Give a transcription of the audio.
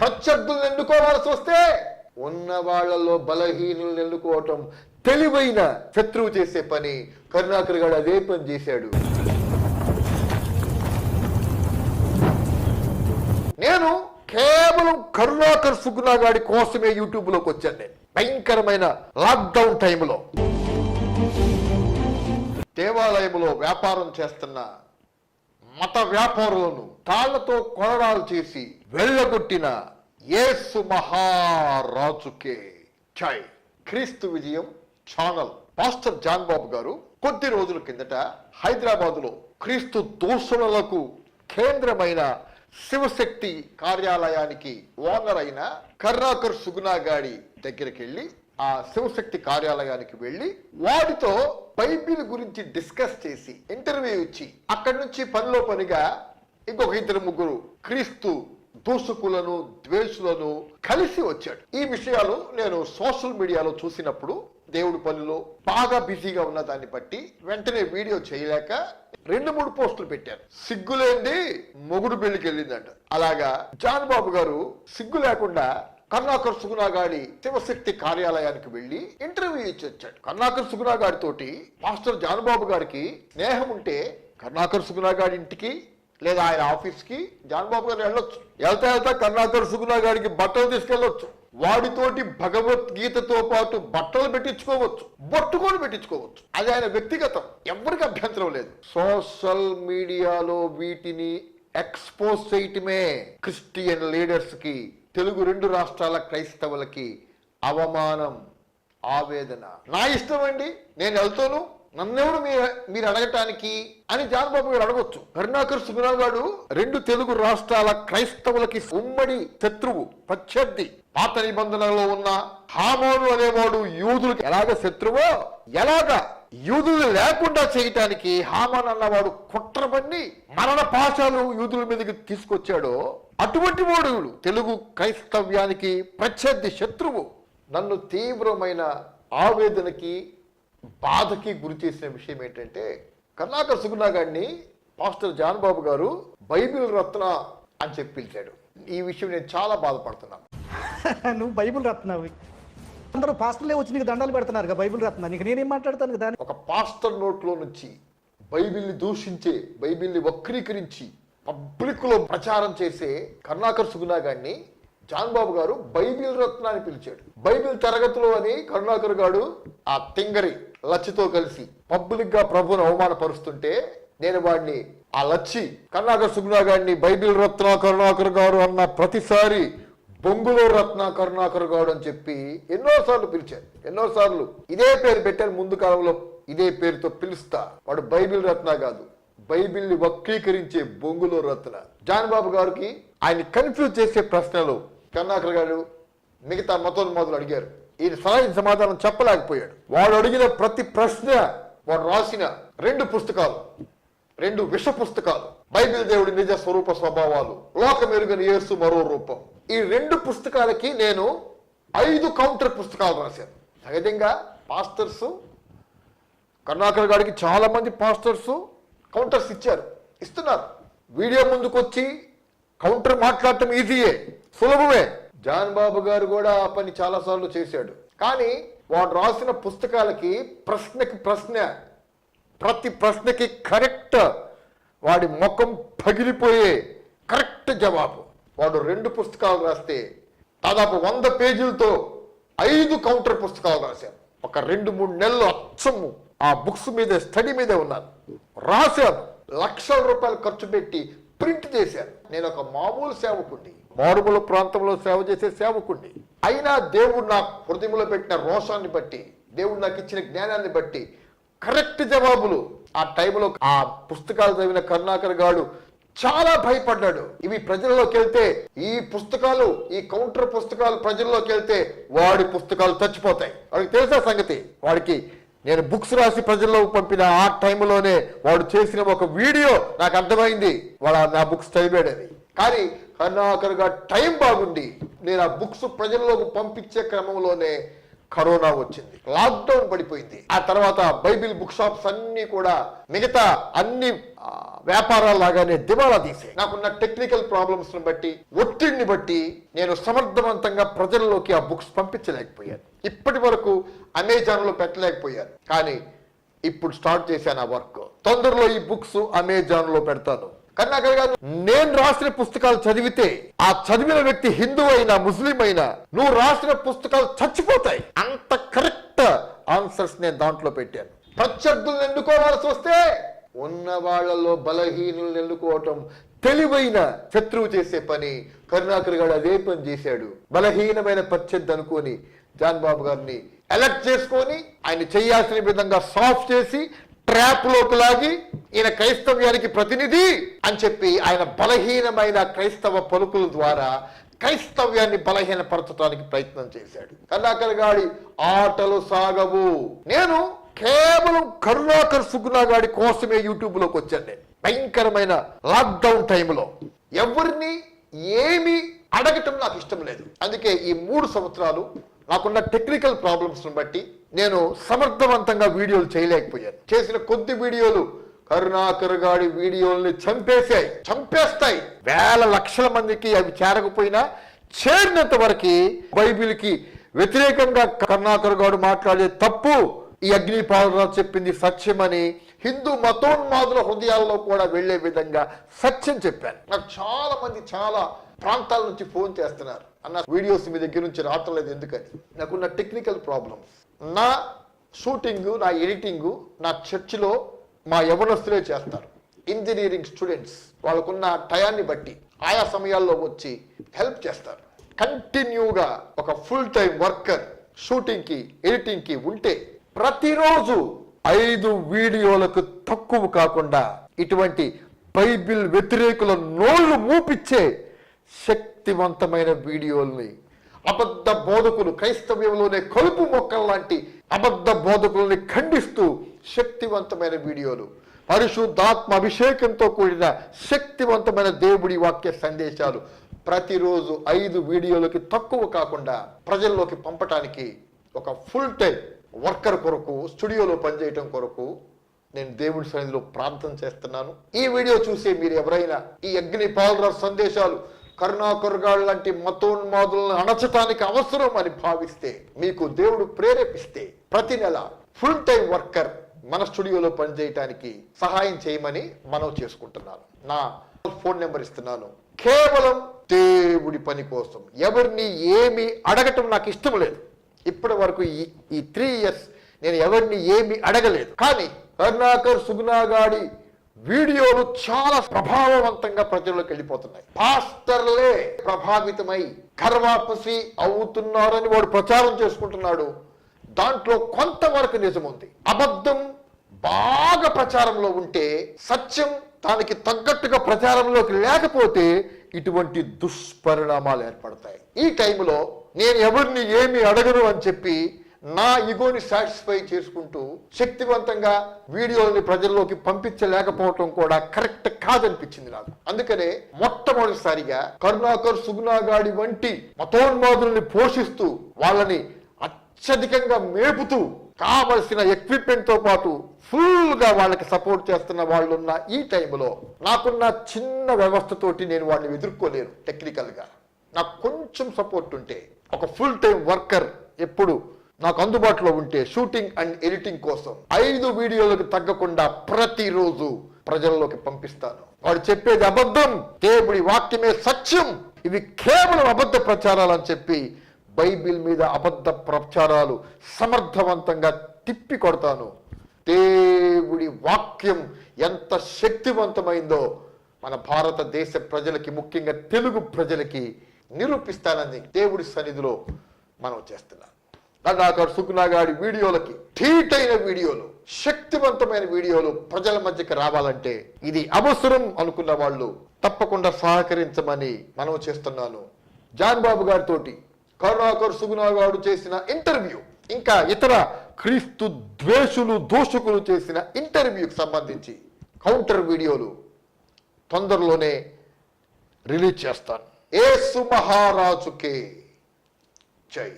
ప్రత్యర్థులను ఎన్నుకోవాల్సి వస్తే ఉన్న వాళ్లలో బలహీనులను ఎన్నుకోవటం తెలివైన శత్రువు చేసే పని. కరుణాకర్ గారు అదే పని చేశాడు. నేను కేవలం కరుణాకర్ సుగుణా గాడి కోసమే యూట్యూబ్ లోకి వచ్చాను. నేను భయంకరమైన లాక్డౌన్ టైంలో దేవాలయంలో వ్యాపారం చేస్తున్న మత వ్యాపారులను తాళ్లతో కొరడాలు చేసి వెళ్ళగొట్టిన యేసు మహారాజుకే జై. క్రీస్తు విజయం ఛానల్ పాస్టర్ జాన్ బాబు గారు కొద్ది రోజుల కిందట హైదరాబాదులో క్రీస్తు దూషణలకు కేంద్రమైన శివశక్తి కార్యాలయానికి ఓనర్ అయిన కరుణాకర్ సుగుణా గాడి దగ్గరికి వెళ్ళి ఆ శివశక్తి కార్యాలయానికి వెళ్ళి వాడితో బైబిల్ గురించి డిస్కస్ చేసి ఇంటర్వ్యూ ఇచ్చి అక్కడి నుంచి పనిలో పనిగా ఇంకొక 2-3 క్రీస్తు దూషకులను ద్వేషులను కలిసి వచ్చాడు. ఈ విషయాలు నేను సోషల్ మీడియాలో చూసినప్పుడు దేవుడి పనిలో బాగా బిజీగా ఉన్న దాన్ని బట్టి వెంటనే వీడియో చేయలేక 2-3 పోస్టులు పెట్టారు. సిగ్గులేంది మొగుడు పెళ్లికి వెళ్ళిందంట. అలాగా జాన్ బాబు గారు సిగ్గు లేకుండా కరుణాకర్ సుగుణా గాడి శివశక్తి కార్యాలయానికి వెళ్లి ఇంటర్వ్యూ ఇచ్చి వచ్చాడు. కరుణాకర్ సుగుణా గారితోటి మాస్టర్ జాన్ బాబు గారికి స్నేహం ఉంటే కరుణాకర్ సుగుణా గారి ఇంటికి లేదా ఆయన ఆఫీస్ కి జాన్ బాబు గారు వెళ్ళొచ్చు. వెళ్తా కరుణాకర్ సుగుణా గారికి బట్టలు తీసుకెళ్లొచ్చు. వాడితోటి భగవద్గీతతో పాటు బట్టలు పెట్టించుకోవచ్చు, బొట్టుకొని పెట్టించుకోవచ్చు. అది ఆయన వ్యక్తిగతం, ఎవరికి అభ్యంతరం లేదు. సోషల్ మీడియాలో వీటిని ఎక్స్పోజ్ చేయటమే క్రిస్టియన్ లీడర్స్ కి, తెలుగు 2 రాష్ట్రాల క్రైస్తవులకి అవమానం, ఆవేదన. నా ఇష్టం అండి, నేను వెళ్తాను, నన్నెవడు మీరు అడగటానికి అని జాన్ బాబు గారు అడగొచ్చు. కరుణాకర్ సుగుణా గారు 2 తెలుగు రాష్ట్రాల క్రైస్తవులకి ఉమ్మడి శత్రువు, ప్రత్యర్థి. పాత నిబంధనలో ఉన్న హామాను అనేవాడు యూదులకు ఎలాగ శత్రువో, ఎలాగ యూదులు లేకుండా చేయటానికి హామాన్ అన్నవాడు కుట్రబన్ని మరణ పాశాలు యూదుల మీదకి తీసుకొచ్చాడో అటువంటి వాడు తెలుగు క్రైస్తవ్యానికి ప్రత్యర్థి, శత్రువు. నన్ను తీవ్రమైన ఆవేదనకి, బాధకి గురి చేసిన విషయం ఏంటంటే కరుణాకర్ సుగుణా గారిని పాస్టర్ జాన్ బాబు గారు బైబిల్ రత్న అని చెప్పి పిలిచాడు. ఈ విషయం నేను చాలా బాధపడుతున్నాను. నువ్వు బైబిల్ రత్నవి, అందరూ పాస్టర్లే వచ్చి నీకు దండాలు పెడుతున్నారు బైబిల్ రత్న, నీకు నేనేం మాట్లాడతాను కదా. ఒక పాస్టర్ నోట్లో నుంచి బైబిల్ని దూషించే, బైబిల్ని వక్రీకరించి పబ్లిక్ లో ప్రచారం చేసే కరుణాకర్ సుగుణా గారిని జాన్ బాబు గారు బైబిల్ రత్న అని పిలిచాడు. బైబిల్ తరగతిలో అని కరుణాకర్ గారు ఆ తింగరి లచ్చితో కలిసి పబ్లిక్ గా ప్రభుని అవమానపరుస్తుంటే నేను వాడిని, ఆ లచ్చి కరుణాకర్ సుగుణా గారిని బైబిల్ రత్న కరుణాకర్ గారు అన్న ప్రతిసారి బొంగులో రత్న కరుణాకర్ గారు అని చెప్పి ఎన్నోసార్లు పిలిచారు. ఎన్నోసార్లు ఇదే పేరు పెట్టారు. ముందు కాలంలో ఇదే పేరుతో పిలుస్తా. వాడు బైబిల్ రత్న కాదు, బైబిల్ని వక్రీకరించే బొంగులో రత్న. జాన్ బాబు గారికి ఆయన కన్ఫ్యూజ్ చేసే ప్రశ్నలు కరుణాకర్ గారు మిగతా మతోన్మాదులు అడిగారు. ఈయన సరైన సమాధానం చెప్పలేకపోయాడు. వాడు అడిగిన ప్రతి ప్రశ్న, వాడు రాసిన 2 పుస్తకాలు, 2 విష పుస్తకాలు, బైబిల్ దేవుడి నిజ స్వరూప స్వభావాలు, లోకమెరుగని యేసు మరో రూపం. ఈ 2 పుస్తకాలకి నేను 5 కౌంటర్ పుస్తకాలు రాశాను. సహజంగా పాస్టర్స్, కరుణాకర్ గారికి చాలా మంది పాస్టర్స్ కౌంటర్స్ ఇస్తున్నారు. వీడియో ముందుకు వచ్చి కౌంటర్ మాట్లాడటం ఈజీయే, సులభమే. జాన్ బాబు గారు కూడా ఆ పని చాలాసార్లు చేశాడు. కానీ వాడు రాసిన పుస్తకాలకి ప్రశ్నకి ప్రశ్న, ప్రతి ప్రశ్నకి కరెక్ట్, వాడి ముఖం పగిలిపోయే కరెక్ట్ జవాబు. వాడు 2 పుస్తకాలు రాస్తే దాదాపు 100 పేజీలతో 5 కౌంటర్ పుస్తకాలు రాశాను. ఒక 2-3 నెలలు అచ్చము ఆ బుక్స్ మీద, స్టడీ మీదే ఉన్నాను. రాశాను, లక్షల రూపాయలు ఖర్చు పెట్టి ప్రింట్ చేశాను. నేను ఒక మామూలు సేవకుడిని, మారుమూల ప్రాంతంలో సేవ చేసే సేవకుడిని. అయినా దేవుడు నా హృదయంలో పెట్టిన రోషాన్ని బట్టి, దేవుడు నాకు ఇచ్చిన జ్ఞానాన్ని బట్టి కరెక్ట్ జవాబులు ఆ టైంలో ఆ పుస్తకాలు చదివిన కరుణాకర్ గారు చాలా భయపడ్డాడు. ఇవి ప్రజల్లోకి వెళ్తే, ఈ పుస్తకాలు, ఈ కౌంటర్ పుస్తకాలు ప్రజల్లోకి వెళ్తే వాడి పుస్తకాలు చచ్చిపోతాయి. వాడికి తెలుసా సంగతి. వాడికి నేను బుక్స్ రాసి ప్రజల్లో పంపిన ఆ టైంలోనే వాడు చేసిన ఒక వీడియో నాకు అర్థమైంది, వాడు నా బుక్స్ చదివాడని. కానీ కరుణాకర్ గారు టైం బాగుండి నేను ఆ బుక్స్ ప్రజల్లోకి పంపించే క్రమంలోనే కరోనా వచ్చింది, లాక్డౌన్ పడిపోయింది. ఆ తర్వాత బైబిల్ బుక్ షాప్స్ అన్ని కూడా, మిగతా అన్ని వ్యాపారాలాగానే దివాలా తీసే. నాకున్న టెక్నికల్ ప్రాబ్లమ్స్ ని బట్టి, ఒత్తిడిని బట్టి నేను సమర్థవంతంగా ప్రజల్లోకి ఆ బుక్స్ పంపించలేకపోయాను. ఇప్పటి వరకు అమెజాన్ లో పెట్టలేకపోయాను. కానీ ఇప్పుడు స్టార్ట్ చేశాను ఆ వర్క్. తొందరలో ఈ బుక్స్ అమెజాన్ లో పెడతాను. కరుణాకర్ గారు, నేను రాసిన పుస్తకాలు చదివితే ఆ చదివిన వ్యక్తి హిందూ అయినా ముస్లిం అయినా నువ్వు రాసిన పుస్తకాలు చచ్చిపోతాయి. అంత కరెక్ట్ ఆన్సర్స్ నేను దాంట్లో పెట్టాను. ప్రత్యర్థులను ఎన్నుకోవాల్సి వస్తే ఉన్న వాళ్ళలో బలహీనులను ఎన్నుకోవటం తెలివైన శత్రువు చేసే పని. కరుణాకర్ గారు అదే పని చేశాడు. బలహీనమైన ప్రత్యర్థి అనుకొని జాన్ బాబు గారిని ఎలక్ట్ చేసుకొని ఆయన చేయాల్సిన విధంగా సాఫ్ చేసి ట్రాప్ లోకి లాగి ఈయన క్రైస్తవ్యానికి ప్రతినిధి అని చెప్పి ఆయన బలహీనమైన క్రైస్తవ పలుకుల ద్వారా క్రైస్తవ్యాన్ని బలహీనపరచడానికి ప్రయత్నం చేశాడు. కరుణాకర్ గారి ఆటలు సాగవు. నేను కేవలం కరుణాకర్ సుగుణా గారి కోసమే యూట్యూబ్ లోకి వచ్చాను. నేను భయంకరమైన లాక్డౌన్ టైంలో ఎవరిని ఏమి అడగటం నాకు ఇష్టం లేదు. అందుకే ఈ 3 సంవత్సరాలు నాకున్న టెక్నికల్ ప్రాబ్లమ్స్ బట్టి నేను సమర్థవంతంగా వీడియోలు చేయలేకపోయాను. చేసిన కొద్ది వీడియోలు కరుణాకర్ గారి వీడియోల్ని చంపేస్తాయి. వేల లక్షల మందికి అవి చేరకపోయినా చేరినంత వరకు బైబిల్కి వ్యతిరేకంగా కరుణాకర్ గారు మాట్లాడే తప్పు, ఈ అగ్నిపాలరావు చెప్పింది సత్యమని హిందూ మతోన్మాదుల హృదయాల్లో కూడా వెళ్లే విధంగా సత్యం చెప్పాను. నాకు చాలా మంది చాలా ప్రాంతాల నుంచి ఫోన్ చేస్తున్నారు, అన్న వీడియోస్ మీ దగ్గర నుంచి రావటం లేదు ఎందుకని. నాకున్న టెక్నికల్ ప్రాబ్లమ్స్, నా షూటింగ్, నా ఎడిటింగ్ నా చర్చిలో మా యవనస్తులే చేస్తారు. ఇంజనీరింగ్ స్టూడెంట్స్ వాళ్ళకున్న టయాన్ని బట్టి ఆయా సమయాల్లో వచ్చి హెల్ప్ చేస్తారు. కంటిన్యూగా ఒక ఫుల్ టైం వర్కర్ షూటింగ్కి ఎడిటింగ్కి ఉంటే ప్రతిరోజు 5 వీడియోలకు తక్కువ కాకుండా ఇటువంటి బైబిల్ వ్యతిరేకుల నోళ్లు మూపిచ్చే శక్తివంతమైన వీడియోల్ని, అబద్ధ బోధకులు క్రైస్తవ్యంలోనే కలుపు మొక్కల లాంటి అబద్ధ బోధకుల్ని ఖండిస్తూ శక్తివంతమైన వీడియోలు, పరిశుద్ధాత్మ అభిషేకంతో కూడిన శక్తివంతమైన దేవుడి వాక్య సందేశాలు ప్రతిరోజు 5 వీడియోలకి తక్కువ కాకుండా ప్రజల్లోకి పంపటానికి ఒక ఫుల్ టైం వర్కర్ కొరకు, స్టూడియోలో పనిచేయటం కొరకు నేను దేవుడి సన్నిధిలో ప్రార్థన చేస్తున్నాను. ఈ వీడియో చూసే మీరు ఎవరైనా ఈ అగ్నిపాలరావు సందేశాలు కరుణాకర్ గారు లాంటి మతోన్మాదులను అణచటానికి అవసరం అని భావిస్తే, మీకు దేవుడు ప్రేరేపిస్తే ప్రతి నెల ఫుల్ టైం వర్కర్ మన స్టూడియోలో పనిచేయటానికి సహాయం చేయమని మనం చేసుకుంటున్నాను. నా ఫోన్ నెంబర్ ఇస్తున్నాను. కేవలం దేవుడి పని కోసం ఎవరిని ఏమి అడగటం నాకు ఇష్టం లేదు. ఇప్పటి వరకు ఈ 3 years నేను ఎవరిని ఏమి అడగలేదు. కానీ కరుణాకర్ సుగుణా గారి వీడియోలు చాలా ప్రభావవంతంగా ప్రజల్లోకి వెళ్ళిపోతున్నాయి. పాస్టర్లే ప్రభావితమై గర్వాపసి అవుతున్నారని వాడు ప్రచారం చేసుకుంటున్నాడు. దాంట్లో కొంతవరకు నిజముంది. అబద్ధం బాగా ప్రచారంలో ఉంటే, సత్యం దానికి తగ్గట్టుగా ప్రచారంలోకి లేకపోతే ఇటువంటి దుష్పరిణామాలు ఏర్పడతాయి. ఈ టైంలో నేను ఎవరిని ఏమి అడగను అని చెప్పి నా ఇగోని సాటిస్ఫై చేసుకుంటూ శక్తివంతంగా వీడియోని ప్రజల్లోకి పంపించలేకపోవటం కూడా కరెక్ట్ కాదనిపించింది నాకు. అందుకనే మొట్టమొదటిసారిగా కరుణాకర్ సుగుణా గాడి వంటి మతోన్మాదుల్ని పోషిస్తూ వాళ్ళని అత్యధికంగా మేపుతూ కావలసిన ఎక్విప్మెంట్ తో పాటు ఫుల్ గా వాళ్ళకి సపోర్ట్ చేస్తున్న వాళ్ళు ఉన్న ఈ టైంలో నాకున్న చిన్న వ్యవస్థతోటి నేను వాళ్ళని ఎదుర్కోలేను. టెక్నికల్ గా నాకు కొంచెం సపోర్ట్ ఉంటే, ఒక ఫుల్ టైం వర్కర్ ఎప్పుడు నాకు అందుబాటులో ఉంటే షూటింగ్ అండ్ ఎడిటింగ్ కోసం 5 వీడియోలకు తగ్గకుండా ప్రతిరోజు ప్రజల్లోకి పంపిస్తాను. వాడు చెప్పేది అబద్ధం, దేవుడి వాక్యమే సత్యం, ఇవి కేవలం అబద్ధ ప్రచారాలు అని చెప్పి బైబిల్ మీద అబద్ధ ప్రచారాలు సమర్థవంతంగా తిప్పి కొడతాను. దేవుడి వాక్యం ఎంత శక్తివంతమైందో మన భారతదేశ ప్రజలకి, ముఖ్యంగా తెలుగు ప్రజలకి నిరూపిస్తానని దేవుడి సన్నిధిలో మనం చేస్తున్నాం. కరుణాకర్ సుగుణా గారి వీడియోలకి ధీటైన వీడియోలు, శక్తివంతమైన వీడియోలు ప్రజల మధ్యకి రావాలంటే ఇది అవసరం అనుకున్న వాళ్ళు తప్పకుండా సహకరించమని మనం చేస్తున్నాను. జాన్ బాబు గారితోటి కరుణాకర్ సుగుణా గారు చేసిన ఇంటర్వ్యూ, ఇంకా ఇతర క్రీస్తు ద్వేషులు దోషకులు చేసిన ఇంటర్వ్యూకి సంబంధించి కౌంటర్ వీడియోలు తొందరలోనే రిలీజ్ చేస్తాను. యేసు మహారాజుకే జై.